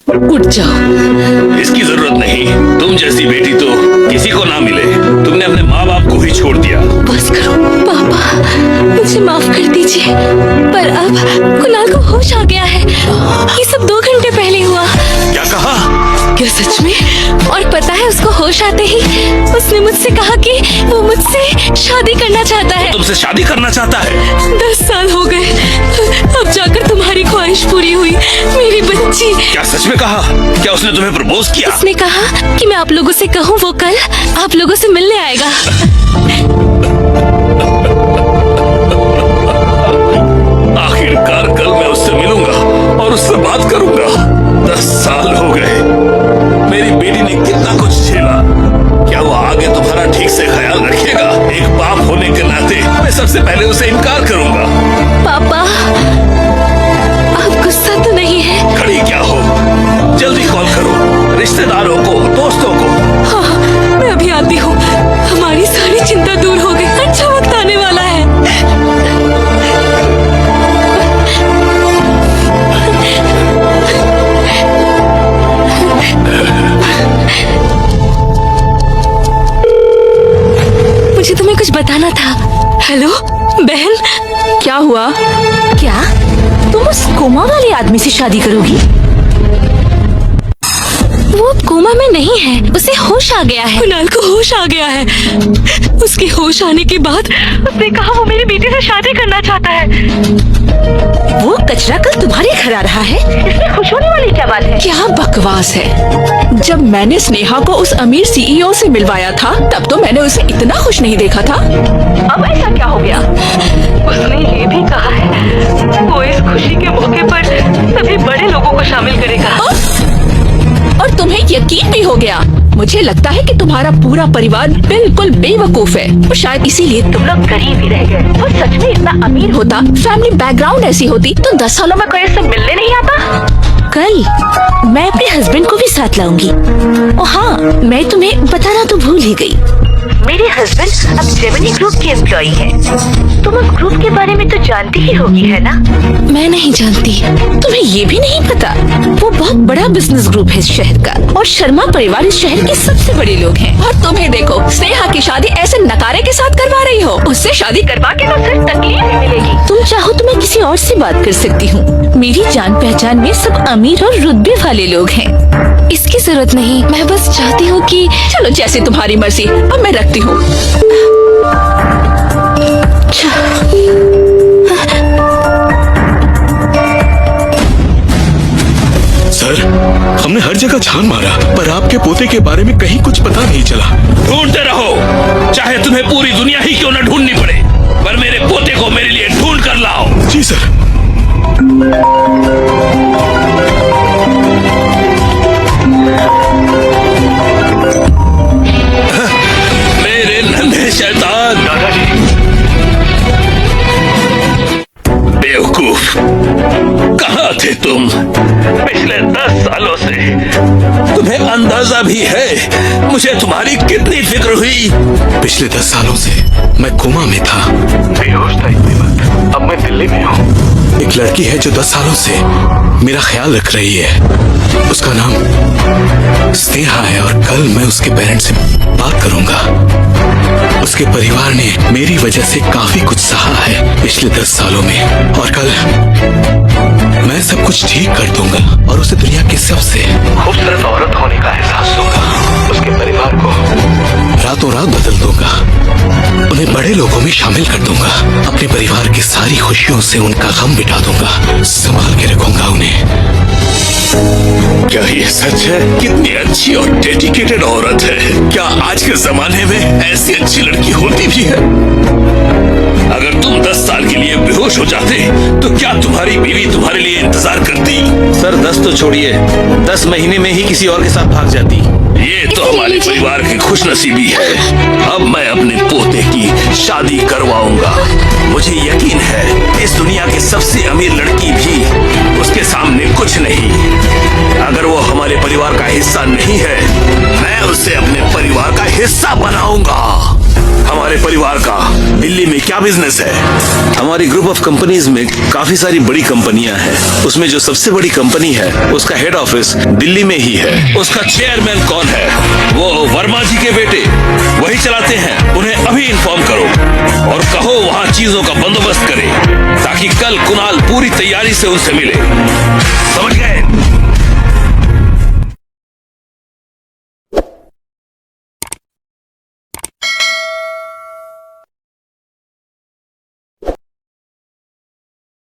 उठ जाओ। इसकी जरूरत नहीं। तुम जैसी बेटी तो किसी को ना मिले। तुमने अपने माँ बाप को ही छोड़ दिया। बस करो पापा, मुझे माफ कर दीजिए, पर अब कुणाल को होश आ गया है। ये सब 2 घंटे पहले हुआ। क्या कहा? क्या सच में? और पता है उसको होश आते ही उसने मुझसे कहा कि वो मुझसे शादी करना चाहता है। तुमसे शादी करना चाहता है? 10 साल हो गए, अब जाकर तुम्हारी ख्वाहिश पूरी हुई मेरी बच्ची। क्या सच में कहा? क्या उसने तुम्हें प्रपोज किया? उसने कहा कि मैं आप लोगों से कहूँ वो कल आप लोगों से मिलने आएगा। आखिरकार कल मैं उससे मिलूंगा और उससे बात करूंगा। 10 साल हो गए, मेरी बेटी ने कितना कुछ झेला। क्या वो आगे तुम्हारा ठीक से ख्याल रखेगा? एक बाप होने के नाते मैं सबसे पहले उसे इनकार करूंगा। पापा, आप गुस्सा तो नहीं है? खड़ी क्या हो? जल्दी कॉल करो रिश्तेदारों को, दोस्तों को। हाँ, मैं अभी आती हूँ। हमारी सारी चिंता दूर हो गई। अच्छा वक्त आने वाला है। मुझे तुम्हें कुछ बताना था। हेलो बहन। क्या हुआ? क्या तुम उस कोमा वाले आदमी से शादी करोगी? वो अब कोमा में नहीं है, उसे होश आ गया है। कुणाल को होश आ गया है। उसके होश आने के बाद उसने कहा वो मेरी बेटी से शादी करना चाहता है। वो कचरा कल तुम्हारे घर आ रहा है? इसमें खुश होने वाली क्या बात है? क्या बकवास है। जब मैंने स्नेहा को उस अमीर सीईओ से मिलवाया था तब तो मैंने उसे इतना खुश नहीं देखा था। अब ऐसा क्या हो गया? उसने ये भी कहा है वो इस खुशी के मौके पर सभी बड़े लोगों को शामिल करेगा। और तुम्हें यकीन भी हो गया। मुझे लगता है कि तुम्हारा पूरा परिवार बिल्कुल बेवकूफ है और शायद इसीलिए तुम लोग गरीब ही रह गए। वो सच में इतना अमीर होता, फैमिली बैकग्राउंड ऐसी होती तो 10 सालों में कोई ऐसे मिलने नहीं आता। कल मैं अपने हस्बैंड को भी साथ लाऊंगी। ओ हाँ, मैं तुम्हें बताना तो भूल ही गई। मेरे हस्बैंड अब जेमिनी ग्रुप के एम्प्लॉई हैं। तुम उस ग्रुप के बारे में तो जानती ही होगी, है ना? मैं नहीं जानती। तुम्हें ये भी नहीं पता? वो बहुत बड़ा बिजनेस ग्रुप है इस शहर का और शर्मा परिवार इस शहर के सबसे बड़े लोग हैं। और तुम्हें देखो, स्नेहा की शादी ऐसे नकारे के साथ करवा रही हो। उससे शादी करवा के तो सिर्फ तकलीफ ही मिलेगी। तुम चाहो तो मैं किसी और से बात कर सकती हूँ। मेरी जान पहचान में सब अमीर और रुतबे वाले लोग हैं। इसकी जरूरत नहीं, मैं बस चाहती हूँ कि चलो जैसे तुम्हारी मर्जी। अब मैं रखती हूँ। सर, हमने हर जगह छान मारा पर आपके पोते के बारे में कहीं कुछ पता नहीं चला। ढूंढते रहो, चाहे तुम्हें पूरी दुनिया ही क्यों न ढूंढनी पड़े, पर मेरे पोते को मेरे लिए ढूंढ कर लाओ। जी सर। मेरे नन्हे शैतान। बेवकूफ, कहाँ थे तुम पिछले 10 सालों से? तुम्हें अंदाजा भी है मुझे तुम्हारी कितनी फिक्र हुई? पिछले 10 सालों से मैं कोमा में था। बेहोश था इतनी बात। अब मैं दिल्ली में हूँ। एक लड़की है जो 10 सालों से मेरा ख्याल रख रही है। उसका नाम स्नेहा है और कल मैं उसके पेरेंट्स से बात करूंगा। उसके परिवार ने मेरी वजह से काफी कुछ सहा है पिछले 10 सालों में और कल मैं सब कुछ ठीक कर दूंगा और उसे दुनिया की सबसे खूबसूरत औरत होने का एहसास दूंगा। उसके परिवार को रातों रात बदल दूंगा। उन्हें बड़े लोगों में शामिल कर दूंगा। अपने परिवार की सारी खुशियों से उनका गम मिटा दूंगा। संभाल के रखूंगा उन्हें। क्या ये सच है? कितनी अच्छी और डेडिकेटेड औरत है। क्या आज के जमाने में ऐसी अच्छी लड़की होती भी है? अगर तुम 10 साल के लिए बेहोश हो जाते तो क्या तुम्हारी बीवी तुम्हारे लिए इंतजार करती? सर 10 तो छोड़िए, 10 महीने में ही किसी और के साथ भाग जाती। ये तो हमारे परिवार की खुशनसीबी है। अब मैं अपने पोते की शादी करवाऊंगा। मुझे यकीन है इस दुनिया की सबसे अमीर लड़की भी उसके सामने कुछ नहीं। अगर वो हमारे परिवार का हिस्सा नहीं है, मैं उसे अपने परिवार का हिस्सा बनाऊंगा। हमारे परिवार का दिल्ली में क्या बिजनेस है। हमारी ग्रुप ऑफ कंपनीज में काफी सारी बड़ी कंपनियां हैं। उसमें जो सबसे बड़ी कंपनी है उसका हेड ऑफिस दिल्ली में ही है। उसका चेयरमैन कौन है? वो वर्मा जी के बेटे, वही चलाते हैं। उन्हें अभी इन्फॉर्म करो और कहो वहाँ चीजों का बंदोबस्त करे ताकि कल कुणाल पूरी तैयारी से उनसे मिले। समझ गए?